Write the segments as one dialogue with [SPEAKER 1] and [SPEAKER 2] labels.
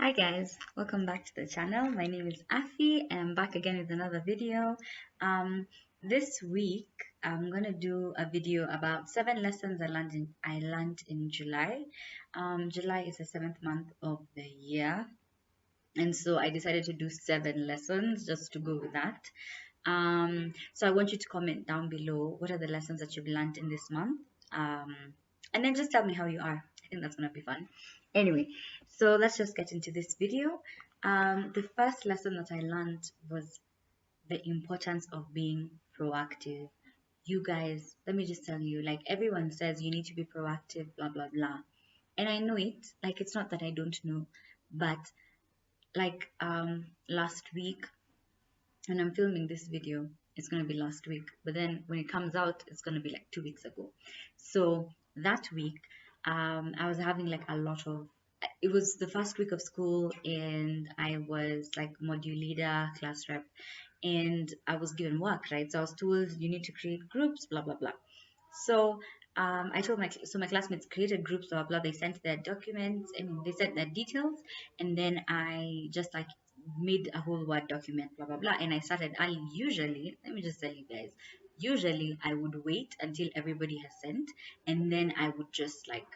[SPEAKER 1] Hi guys, welcome back to the channel. My name is Afi and I'm back again with another video. This week I'm gonna do a video about 7 lessons I learned in July. July is the 7th month of the year, and so I decided to do 7 lessons just to go with that. So I want you to comment down below what are the lessons that you've learned in this month, um, and then just tell me how you are. I think that's gonna be fun. Anyway, so let's just get into this video. The first lesson that I learned was the importance of being proactive. You guys, let me just tell you, like everyone says, you need to be proactive, blah blah blah, and I know it. Like it's not that I don't know, but like last week when I'm filming this video, it's going to be last week, but then when it comes out, it's going to be like 2 weeks ago. So that week, I was having like a lot of, it was the first week of school, and I was like module leader, class rep, and I was given work, right? So I was told you need to create groups, blah blah blah. So I told my classmates created groups, blah blah. They sent their documents and they sent their details, and then I just like made a whole Word document, blah blah blah. And I started. I usually, let me just tell you guys, usually I would wait until everybody has sent, and then I would just like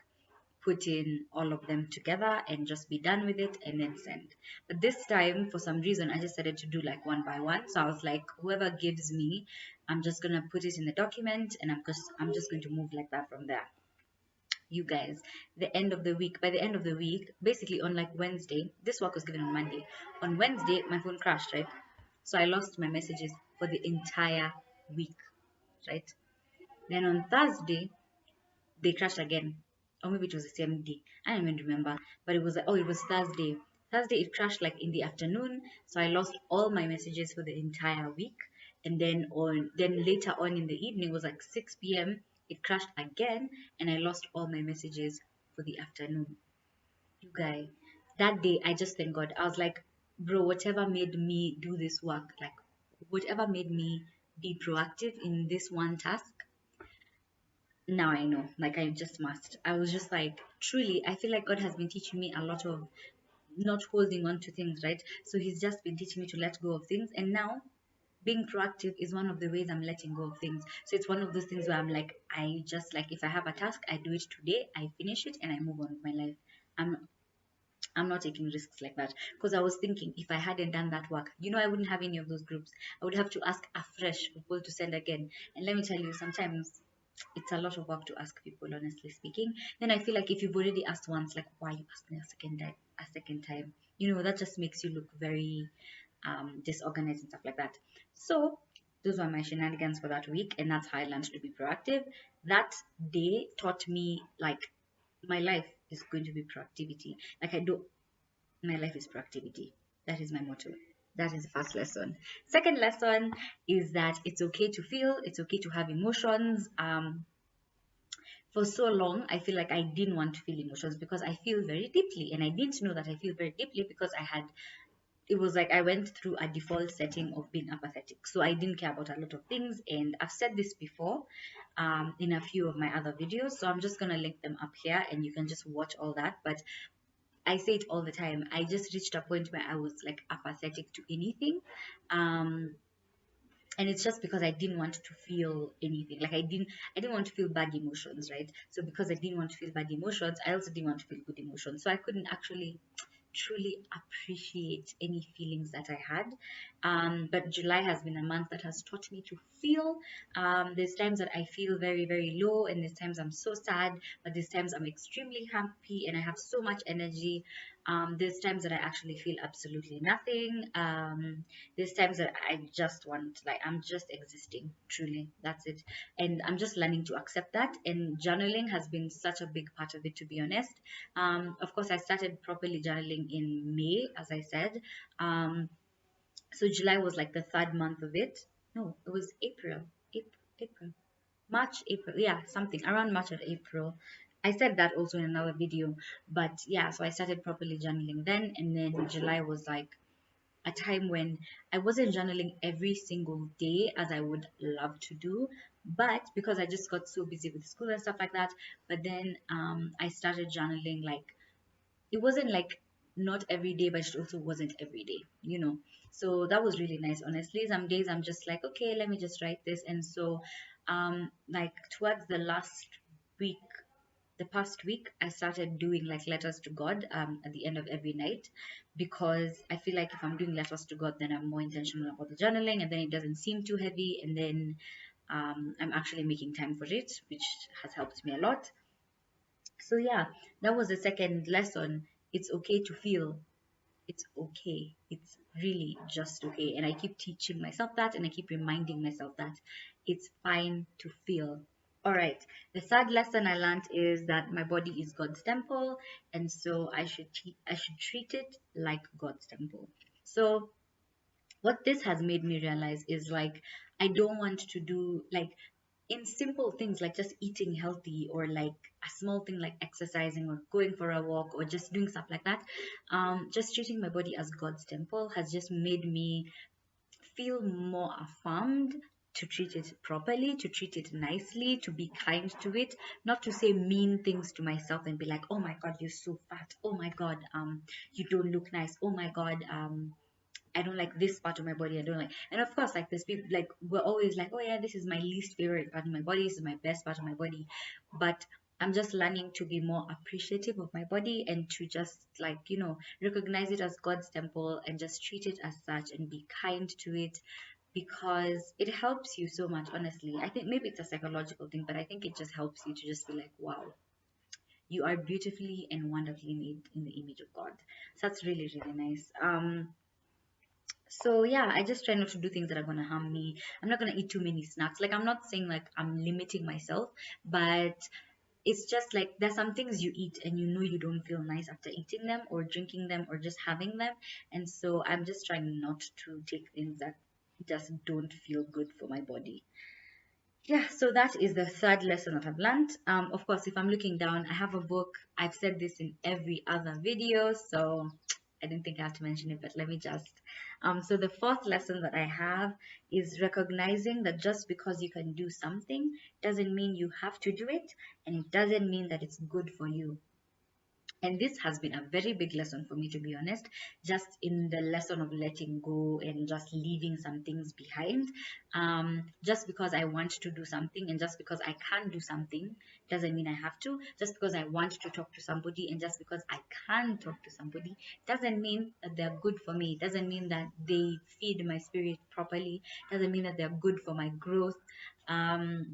[SPEAKER 1] put in all of them together and just be done with it and then send. But this time, for some reason, I just started to do like one by one. So I was like, whoever gives me, I'm just gonna put it in the document, and I'm just going to move like that from there. You guys, by the end of the week, basically on like Wednesday, this work was given on Monday. On Wednesday, my phone crashed, right? So I lost my messages for the entire week, right? Then on Thursday, they crashed again, or maybe it was the same day. I don't even remember, but it was like, oh, it was Thursday. Thursday it crashed like in the afternoon, so I lost all my messages for the entire week. And then later on in the evening, it was like 6 p.m. It crashed again, and I lost all my messages for the afternoon. You guys, that day I just thank God. I was like, bro, whatever made me do this work, like whatever made me be proactive in this one task, now I know, like I just must. I was just like, truly, I feel like God has been teaching me a lot of not holding on to things, right? So He's just been teaching me to let go of things. And now being proactive is one of the ways I'm letting go of things. So it's one of those things where I'm like, I just like, if I have a task, I do it today, I finish it, and I move on with my life. I'm I'm not taking risks like that, because I was thinking if I hadn't done that work, I wouldn't have any of those groups. I would have to ask afresh people to send again. And let me tell you, sometimes it's a lot of work to ask people, honestly speaking. Then I feel like if you've already asked once, like why you asking a second time? That just makes you look very disorganized and stuff like that. So those were my shenanigans for that week, and that's how I learned to be proactive. That day taught me like my life is going to be proactivity. Like my life is proactivity. That is my motto. That is the first lesson. Second lesson is that it's okay to feel, it's okay to have emotions. For so long, I feel like I didn't want to feel emotions because I feel very deeply, and I didn't know that I feel very deeply because it was like I went through a default setting of being apathetic. So I didn't care about a lot of things, and I've said this before in a few of my other videos. So I'm just gonna link them up here, and you can just watch all that. But I say it all the time. I just reached a point where I was like apathetic to anything. Um, and it's just because I didn't want to feel anything. Like I didn't want to feel bad emotions, right? So because I didn't want to feel bad emotions, I also didn't want to feel good emotions. So I couldn't actually truly appreciate any feelings that I had. But July has been a month that has taught me to feel. There's times that I feel very, very low, and there's times I'm so sad, but there's times I'm extremely happy and I have so much energy. There's times that I actually feel absolutely nothing. There's times that I just want, like, I'm just existing, truly. That's it. And I'm just learning to accept that. And journaling has been such a big part of it, to be honest. Of course, I started properly journaling in May, as I said. So July was like the third month of it. No, it was April. April. March, April. Yeah, something around March or April. I said that also in another video. But yeah, so I started properly journaling then. And then July was like a time when I wasn't journaling every single day as I would love to do, but because I just got so busy with school and stuff like that. But then I started journaling, like it wasn't like not every day, but it also wasn't every day, you know. So that was really nice, honestly. Some days I'm just like, okay, let me just write this. And so like towards week the past week, I started doing like letters to God at the end of every night, because I feel like if I'm doing letters to God, then I'm more intentional about the journaling, and then it doesn't seem too heavy, and then I'm actually making time for it, which has helped me a lot. So yeah, that was the second lesson. It's okay to feel. It's okay. It's really just okay. And I keep teaching myself that, and I keep reminding myself that it's fine to feel. All right. The third lesson I learned is that my body is God's temple, and so I should treat it like God's temple. So what this has made me realize is like I don't want to do like in simple things like just eating healthy, or like a small thing like exercising or going for a walk or just doing stuff like that. Just treating my body as God's temple has just made me feel more affirmed to treat it properly, to treat it nicely, to be kind to it, not to say mean things to myself and be like, oh my God, you're so fat. Oh my God, you don't look nice. Oh my God, I don't like this part of my body. I don't like, and of course, like there's people like we're always like, oh yeah, this is my least favorite part of my body. This is my best part of my body. But I'm just learning to be more appreciative of my body, and to just like, you know, recognize it as God's temple and just treat it as such and be kind to it, because it helps you so much, honestly. I think maybe it's a psychological thing, but I think it just helps you to just be like, wow, you are beautifully and wonderfully made in the image of God. So that's really, really nice. So yeah, I just try not to do things that are gonna harm me. I'm not gonna eat too many snacks. Like I'm not saying like I'm limiting myself, but it's just like there's some things you eat and you know you don't feel nice after eating them or drinking them or just having them. And so I'm just trying not to take things that just don't feel good for my body. Yeah, so that is the third lesson that I've learned. Of course, if I'm looking down, I have a book. I've said this in every other video, so I didn't think I have to mention it, but let me just. So the fourth lesson that I have is recognizing that just because you can do something doesn't mean you have to do it, and it doesn't mean that it's good for you. And this has been a very big lesson for me, to be honest, just in the lesson of letting go and just leaving some things behind. Just because I want to do something and just because I can do something doesn't mean I have to. Just because I want to talk to somebody and just because I can talk to somebody doesn't mean that they're good for me. Doesn't mean that they feed my spirit properly. Doesn't mean that they're good for my growth.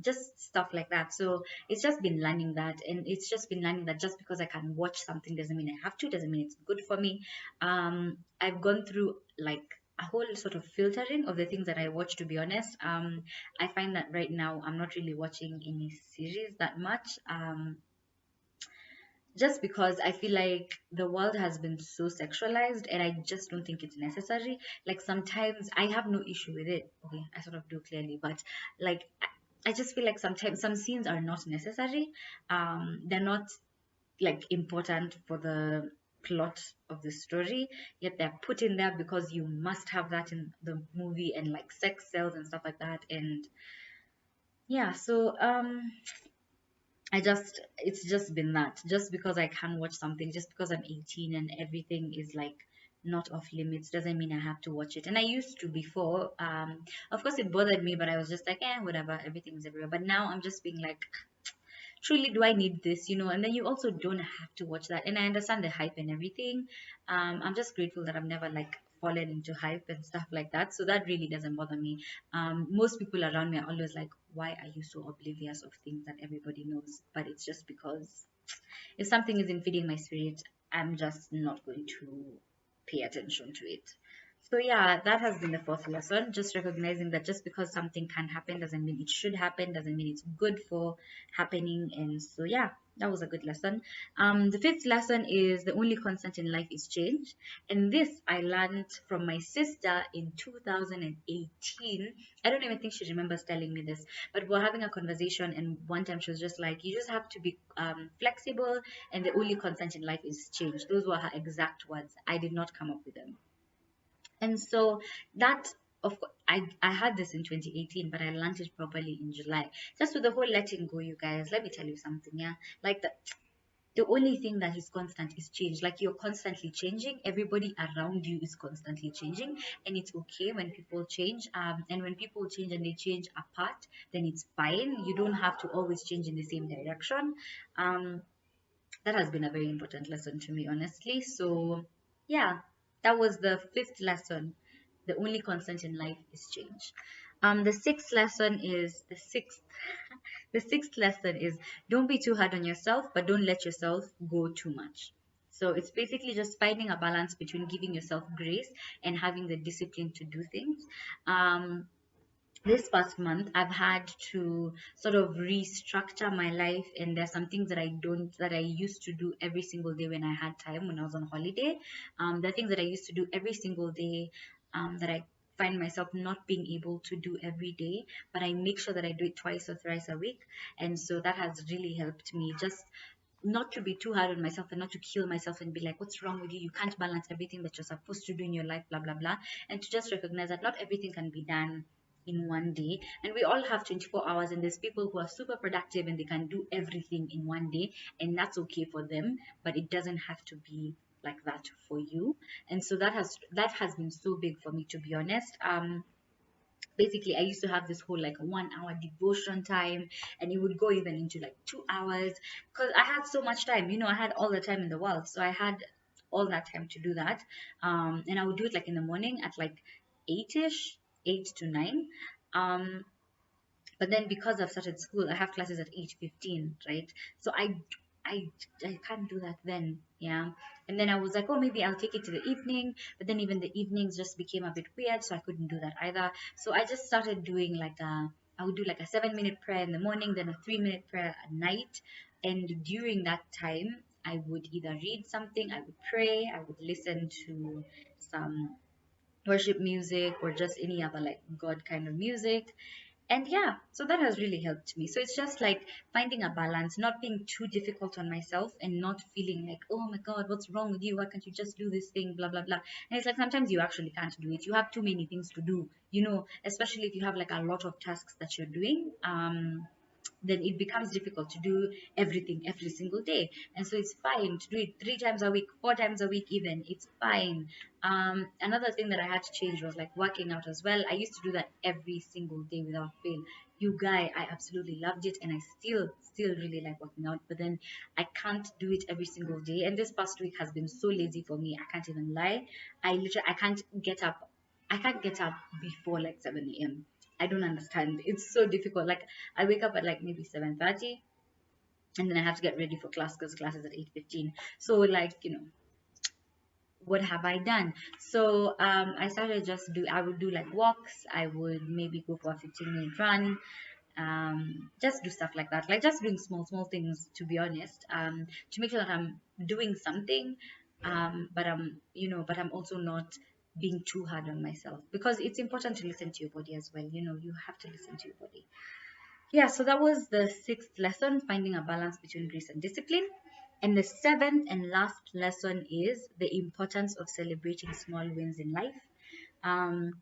[SPEAKER 1] Just stuff like that. So it's just been learning that, and it's just been learning that just because I can watch something doesn't mean I have to, doesn't mean it's good for me. I've gone through like a whole sort of filtering of the things that I watch, to be honest. I find that right now I'm not really watching any series that much. Just because I feel like the world has been so sexualized and I just don't think it's necessary. Like sometimes I have no issue with it. Okay, I sort of do clearly, but like I just feel like sometimes some scenes are not necessary. They're not like important for the plot of the story, yet they're put in there because you must have that in the movie, and like sex sells and stuff like that. And yeah, so it's just been that. Just because I can watch something, just because I'm 18 and everything is like not off limits, doesn't mean I have to watch it. And I used to before. Of course, it bothered me, but I was just like, whatever, everything's everywhere. But now I'm just being like, truly, do I need this? You know, and then you also don't have to watch that. And I understand the hype and everything. I'm just grateful that I've never like fallen into hype and stuff like that. So that really doesn't bother me. Most people around me are always like, why are you so oblivious of things that everybody knows? But it's just because if something isn't feeding my spirit, I'm just not going to pay attention to it. So yeah, that has been the fourth lesson. Just recognizing that just because something can happen doesn't mean it should happen, doesn't mean it's good for happening. And so yeah, that was a good lesson. The fifth lesson is the only constant in life is change. And this I learned from my sister in 2018. I don't even think she remembers telling me this, but we're having a conversation, and one time she was just like, you just have to be flexible, and the only constant in life is change. Those were her exact words. I did not come up with them. And so that, of course, I had this in 2018, but I learned it properly in July. Just with the whole letting go, you guys, let me tell you something, yeah? Like that, The only thing that is constant is change. Like, you're constantly changing, everybody around you is constantly changing, and it's okay when people change. And when people change and they change apart, then it's fine. You don't have to always change in the same direction. um that has been a very important lesson to me, honestly. So yeah, that was the fifth lesson. The only constant in life is change. The sixth lesson is the sixth lesson is, don't be too hard on yourself, but don't let yourself go too much. So it's basically just finding a balance between giving yourself grace and having the discipline to do things. Um, this past month, I've had to sort of restructure my life, and there's some things that I used to do every single day when I had time, when I was on holiday. There are things that I used to do every single day, that I find myself not being able to do every day, but I make sure that I do it twice or thrice a week. And so that has really helped me, just not to be too hard on myself and not to kill myself and be like, what's wrong with you? You can't balance everything that you're supposed to do in your life, blah blah blah. And to just recognize that not everything can be done in one day, and we all have 24 hours, and there's people who are super productive and they can do everything in one day, and that's okay for them, but it doesn't have to be like that for you. And so that has been so big for me, to be honest. Basically, I used to have this whole like 1 hour devotion time, and it would go even into like 2 hours, because I had so much time. I had all the time in the world, so I had all that time to do that. And I would do it like in the morning at like 8ish, 8 to 9. But then because I've started school, I have classes at 8:15, right? So I I can't do that then. Yeah. And then I was like, oh, maybe I'll take it to the evening. But then even the evenings just became a bit weird, so I couldn't do that either. So I just started doing I would do like a 7-minute prayer in the morning, then a 3-minute prayer at night. And during that time, I would either read something, I would pray, I would listen to some worship music or just any other like God kind of music. And yeah, so that has really helped me. So it's just like finding a balance, not being too difficult on myself and not feeling like, oh my God, what's wrong with you? Why can't you just do this thing? Blah, blah, blah. And it's like sometimes you actually can't do it. You have too many things to do, especially if you have like a lot of tasks that you're doing. Then it becomes difficult to do everything every single day. And so it's fine to do it 3 times a week, 4 times a week, even. It's fine. Another thing that I had to change was like working out as well. I used to do that every single day without fail. You guy, I absolutely loved it, and I still really like working out. But then I can't do it every single day. And this past week has been so lazy for me. I can't even lie. I can't get up. I can't get up before like 7 a.m. I don't understand. It's so difficult. Like, I wake up at like maybe 7:30, and then I have to get ready for class because class is at 8:15. So like, what have I done? So I started I would do like walks. I would maybe go for a 15-minute run. Just do stuff like that, like just doing small things, to be honest, to make sure that I'm doing something, but I'm also not being too hard on myself, because it's important to listen to your body as well. You have to listen to your body. Yeah, so that was the sixth lesson, finding a balance between grace and discipline. And the seventh and last lesson is the importance of celebrating small wins in life. Um,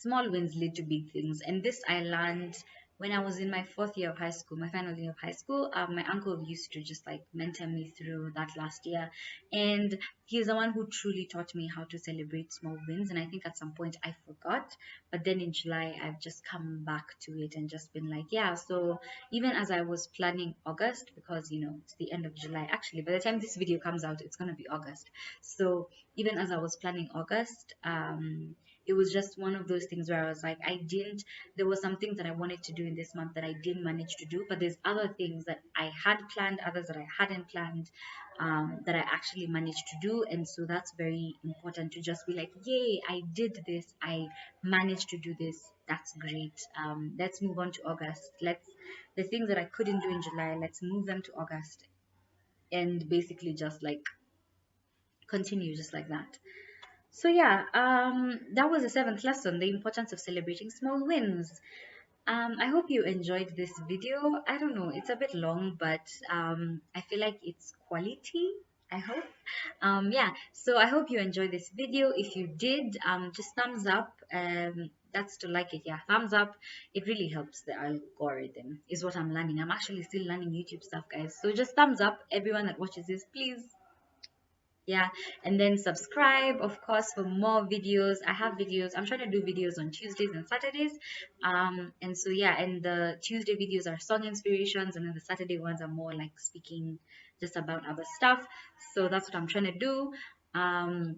[SPEAKER 1] Small wins lead to big things, and this I learned when I was in my fourth year of high school, my final year of high school. My uncle used to just like mentor me through that last year, and he's the one who truly taught me how to celebrate small wins. And I think at some point I forgot, but then in July I've just come back to it and just been like, yeah. So even as I was planning August, because it's the end of July, actually by the time this video comes out it's going to be August. So even as I was planning August, it was just one of those things where I was like, there was some things that I wanted to do in this month that I didn't manage to do, but there's other things that I had planned, others that I hadn't planned, that I actually managed to do. And so that's very important, to just be like, yay, I did this, I managed to do this. That's great. Let's move on to August. The things that I couldn't do in July, let's move them to August, and basically just like continue just like that. So yeah, that was the seventh lesson, the importance of celebrating small wins. I hope you enjoyed this video. I don't know, it's a bit long, but I feel like it's quality. I hope. Yeah, so I hope you enjoyed this video. If you did, just thumbs up. that's to like it. Yeah, thumbs up. It really helps the algorithm, is what I'm learning. I'm actually still learning YouTube stuff, guys. So just thumbs up, everyone that watches this, please. Yeah, and then subscribe, of course, for more videos. I have videos. I'm trying to do videos on Tuesdays and Saturdays. And so yeah, and the Tuesday videos are song inspirations, and then the Saturday ones are more like speaking just about other stuff. So that's what I'm trying to do. Um,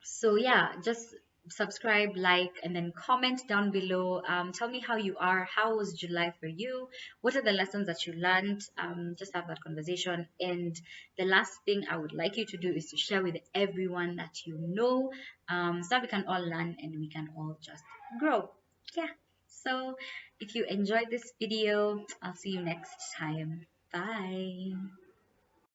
[SPEAKER 1] so yeah, just subscribe, like, and then comment down below. Tell me how you are. How was July for you? What are the lessons that you learned? Just have that conversation. And the last thing I would like you to do is to share with everyone that you know, so that we can all learn and we can all just grow. Yeah. So if you enjoyed this video, I'll see you next time. Bye.